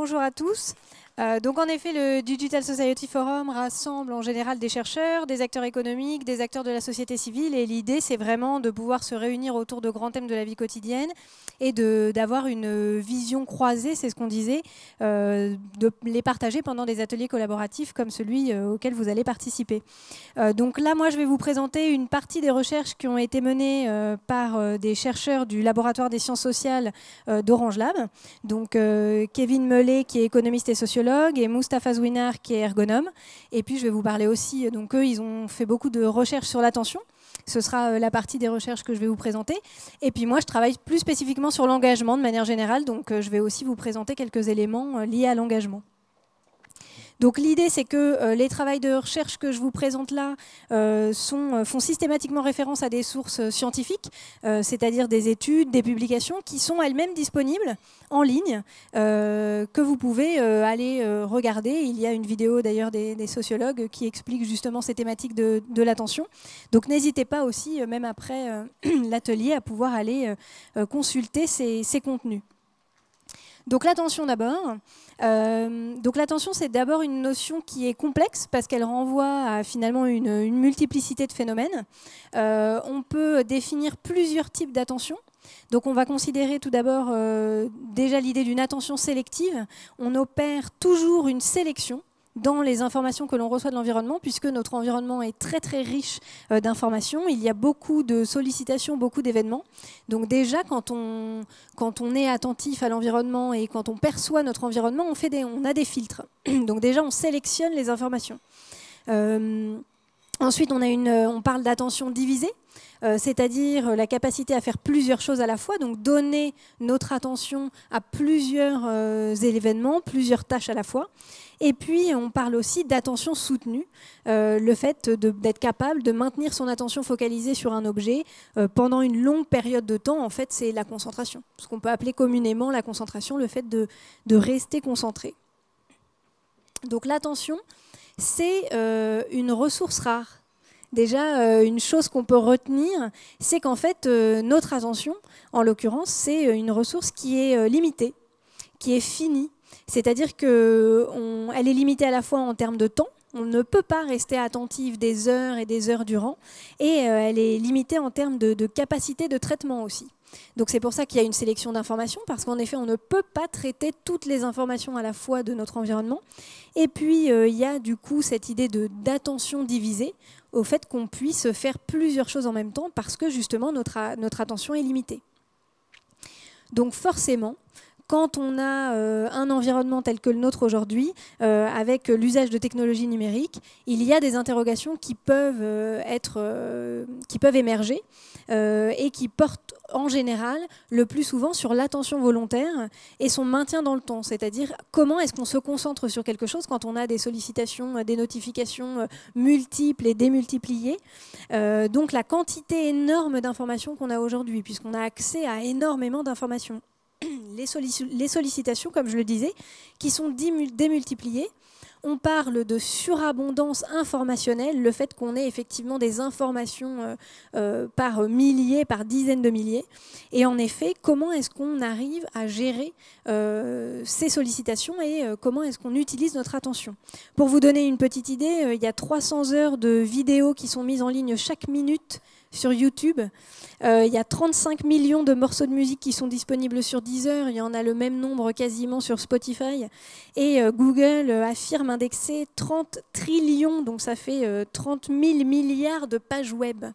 Bonjour à tous. Donc en effet, le Digital Society Forum rassemble en général des chercheurs, des acteurs économiques, des acteurs de la société civile, et l'idée c'est vraiment de pouvoir se réunir autour de grands thèmes de la vie quotidienne et d'avoir une vision croisée, c'est ce qu'on disait, de les partager pendant des ateliers collaboratifs comme celui auquel vous allez participer. Donc là, moi je vais vous présenter une partie des recherches qui ont été menées par des chercheurs du laboratoire des sciences sociales d'Orange Lab, donc Kevin Mellet qui est économiste et sociologue, et Moustapha Zouinar qui est ergonome. Et puis je vais vous parler aussi, donc eux ils ont fait beaucoup de recherches sur l'attention. Ce sera la partie des recherches que je vais vous présenter. Et puis moi je travaille plus spécifiquement sur l'engagement de manière générale, donc je vais aussi vous présenter quelques éléments liés à l'engagement. Donc l'idée, c'est que les travaux de recherche que je vous présente là font systématiquement référence à des sources scientifiques, c'est-à-dire des études, des publications qui sont elles-mêmes disponibles en ligne, que vous pouvez aller regarder. Il y a une vidéo d'ailleurs des sociologues qui explique justement ces thématiques de l'attention. Donc n'hésitez pas aussi, même après l'atelier, à pouvoir aller consulter ces contenus. Donc l'attention d'abord. Donc l'attention, c'est d'abord une notion qui est complexe parce qu'elle renvoie à finalement une multiplicité de phénomènes. On peut définir plusieurs types d'attention. Donc on va considérer tout d'abord déjà l'idée d'une attention sélective. On opère toujours une sélection dans les informations que l'on reçoit de l'environnement, puisque notre environnement est très très riche d'informations. Il y a beaucoup de sollicitations, beaucoup d'événements. Donc déjà, quand on est attentif à l'environnement et quand on perçoit notre environnement, on a des filtres. Donc déjà, on sélectionne les informations. Ensuite, on parle d'attention divisée, c'est-à-dire la capacité à faire plusieurs choses à la fois, donc donner notre attention à plusieurs événements, plusieurs tâches à la fois. Et puis, on parle aussi d'attention soutenue, le fait d'être capable de maintenir son attention focalisée sur un objet pendant une longue période de temps. En fait, c'est la concentration, ce qu'on peut appeler communément la concentration, le fait de rester concentré. Donc l'attention, c'est une ressource rare. Déjà, une chose qu'on peut retenir, c'est qu'en fait, notre attention, en l'occurrence, c'est une ressource qui est limitée, qui est finie. C'est-à-dire qu'elle est limitée à la fois en termes de temps, on ne peut pas rester attentif des heures et des heures durant, et elle est limitée en termes de capacité de traitement aussi. Donc c'est pour ça qu'il y a une sélection d'informations, parce qu'en effet, on ne peut pas traiter toutes les informations à la fois de notre environnement. Et puis, il y a du coup cette idée d'attention divisée, au fait qu'on puisse faire plusieurs choses en même temps, parce que justement, notre attention est limitée. Donc forcément, quand on a un environnement tel que le nôtre aujourd'hui, avec l'usage de technologies numériques, il y a des interrogations qui peuvent émerger et qui portent en général le plus souvent sur l'attention volontaire et son maintien dans le temps. C'est-à-dire comment est-ce qu'on se concentre sur quelque chose quand on a des sollicitations, des notifications multiples et démultipliées. Donc la quantité énorme d'informations qu'on a aujourd'hui, puisqu'on a accès à énormément d'informations. Les sollicitations, comme je le disais, qui sont démultipliées. On parle de surabondance informationnelle, le fait qu'on ait effectivement des informations par milliers, par dizaines de milliers. Et en effet, comment est-ce qu'on arrive à gérer ces sollicitations et comment est-ce qu'on utilise notre attention? Pour vous donner une petite idée, il y a 300 heures de vidéos qui sont mises en ligne chaque minute sur YouTube. Il y a 35 millions de morceaux de musique qui sont disponibles sur Deezer. Il y en a le même nombre quasiment sur Spotify. Et Google affirme indexer 30 trillions, donc ça fait 30 000 milliards de pages web.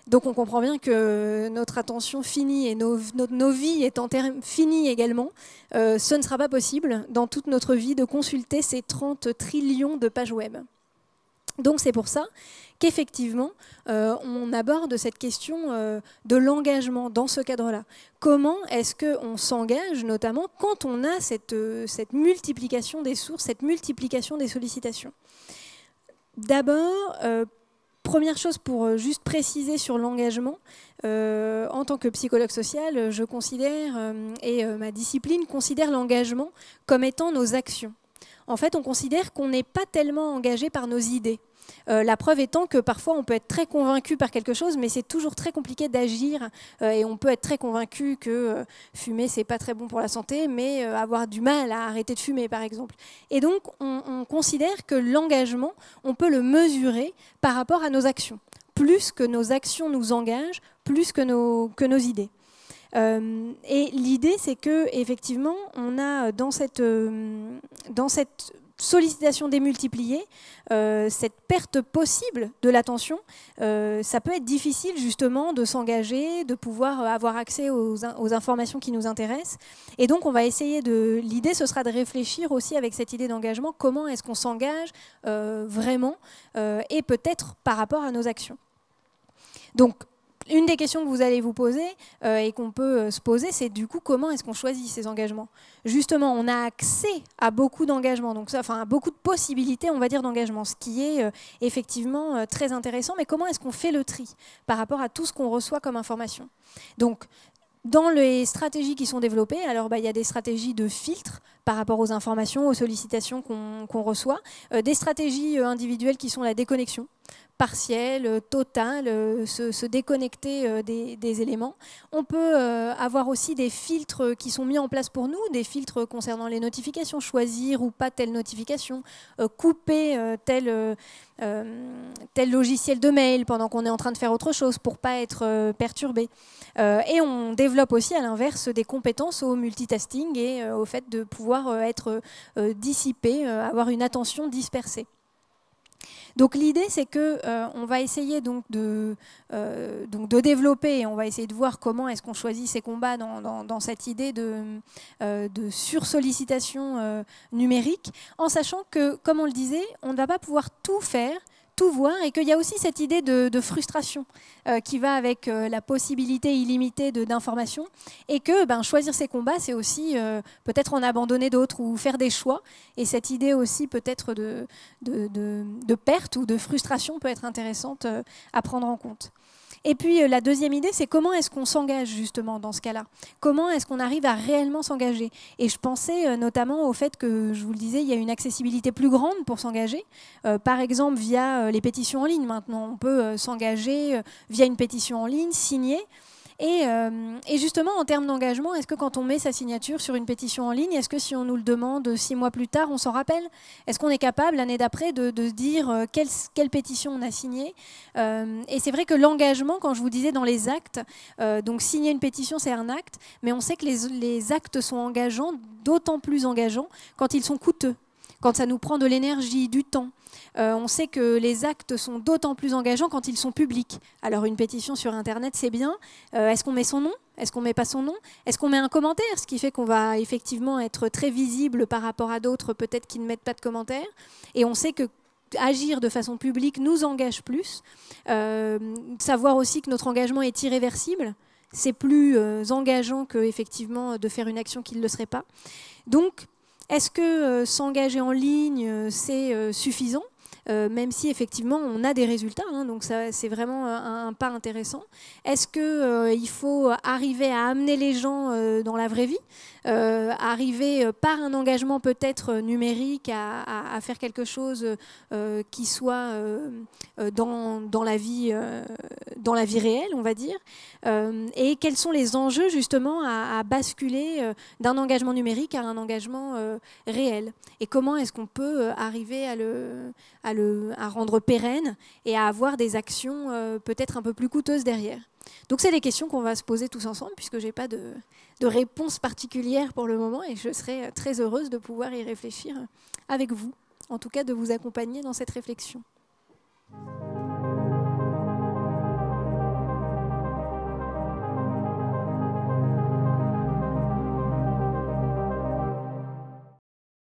Donc on comprend bien que notre attention finie et nos vies étant finies également, ce ne sera pas possible dans toute notre vie de consulter ces 30 trillions de pages web. Donc c'est pour ça qu'effectivement, on aborde cette question de l'engagement dans ce cadre-là. Comment est-ce qu'on s'engage, notamment quand on a cette multiplication des sources, cette multiplication des sollicitations? D'abord, première chose pour juste préciser sur l'engagement, en tant que psychologue social, je considère, et ma discipline considère l'engagement comme étant nos actions. En fait, on considère qu'on n'est pas tellement engagé par nos idées. La preuve étant que parfois on peut être très convaincu par quelque chose, mais c'est toujours très compliqué d'agir, et on peut être très convaincu que fumer c'est pas très bon pour la santé, mais avoir du mal à arrêter de fumer par exemple. Et donc on considère que l'engagement, on peut le mesurer par rapport à nos actions. Plus que nos actions nous engagent, plus que nos idées. Et l'idée, c'est que effectivement, on a dans cette sollicitation démultipliée, cette perte possible de l'attention, ça peut être difficile justement de s'engager, de pouvoir avoir accès aux informations qui nous intéressent. Et donc on va essayer l'idée ce sera de réfléchir aussi avec cette idée d'engagement, comment est-ce qu'on s'engage vraiment, et peut-être par rapport à nos actions. Donc une des questions que vous allez vous poser et qu'on peut se poser, c'est du coup comment est-ce qu'on choisit ces engagements. Justement, on a accès à beaucoup d'engagements, donc à beaucoup de possibilités, on va dire, d'engagement, ce qui est effectivement très intéressant. Mais comment est-ce qu'on fait le tri par rapport à tout ce qu'on reçoit comme information? Donc, dans les stratégies qui sont développées, alors il y a des stratégies de filtre par rapport aux informations, aux sollicitations qu'on reçoit, des stratégies individuelles qui sont la déconnexion partielle, totale, se déconnecter des éléments. On peut avoir aussi des filtres qui sont mis en place pour nous, des filtres concernant les notifications, choisir ou pas telle notification, couper tel logiciel de mail pendant qu'on est en train de faire autre chose pour pas être perturbé. Et on développe aussi à l'inverse des compétences au multitasking et au fait de pouvoir être dissipé, avoir une attention dispersée. Donc l'idée, c'est qu'on va essayer donc de développer, et on va essayer de voir comment est-ce qu'on choisit ses combats dans cette idée de sursollicitation numérique, en sachant que, comme on le disait, on ne va pas pouvoir tout faire, tout voir, et qu'il y a aussi cette idée de frustration qui va avec la possibilité illimitée d'informations, et que choisir ses combats, c'est aussi peut-être en abandonner d'autres ou faire des choix, et cette idée aussi peut-être de perte ou de frustration peut être intéressante à prendre en compte. Et puis la deuxième idée, c'est comment est-ce qu'on s'engage justement dans ce cas-là? Comment est-ce qu'on arrive à réellement s'engager? Et je pensais notamment au fait que, je vous le disais, il y a une accessibilité plus grande pour s'engager. Par exemple, via les pétitions en ligne maintenant. On peut s'engager via une pétition en ligne, signer. Et justement, en termes d'engagement, est-ce que quand on met sa signature sur une pétition en ligne, est-ce que si on nous le demande 6 mois plus tard, on s'en rappelle? Est-ce qu'on est capable, l'année d'après, de se dire quelle pétition on a signée? Et c'est vrai que l'engagement, quand je vous disais dans les actes, donc signer une pétition, c'est un acte, mais on sait que les actes sont engageants, d'autant plus engageants quand ils sont coûteux, quand ça nous prend de l'énergie, du temps. On sait que les actes sont d'autant plus engageants quand ils sont publics. Alors une pétition sur Internet, c'est bien. Est-ce qu'on met son nom? Est-ce qu'on ne met pas son nom? Est-ce qu'on met un commentaire? Ce qui fait qu'on va effectivement être très visible par rapport à d'autres, peut-être qui ne mettent pas de commentaire. Et on sait que agir de façon publique nous engage plus. Savoir aussi que notre engagement est irréversible. C'est plus engageant que effectivement de faire une action qui ne le serait pas. Donc, est-ce que s'engager en ligne, c'est suffisant? Même si effectivement on a des résultats, hein, donc c'est vraiment un pas intéressant. Est-ce qu'il faut arriver à amener les gens dans la vraie vie, arriver par un engagement peut-être numérique à faire quelque chose qui soit dans la vie réelle, on va dire, et quels sont les enjeux justement à basculer d'un engagement numérique à un engagement réel, et comment est-ce qu'on peut arriver à rendre pérenne et à avoir des actions peut-être un peu plus coûteuses derrière. Donc c'est des questions qu'on va se poser tous ensemble, puisque je n'ai pas de réponse particulière pour le moment, et je serai très heureuse de pouvoir y réfléchir avec vous, en tout cas de vous accompagner dans cette réflexion.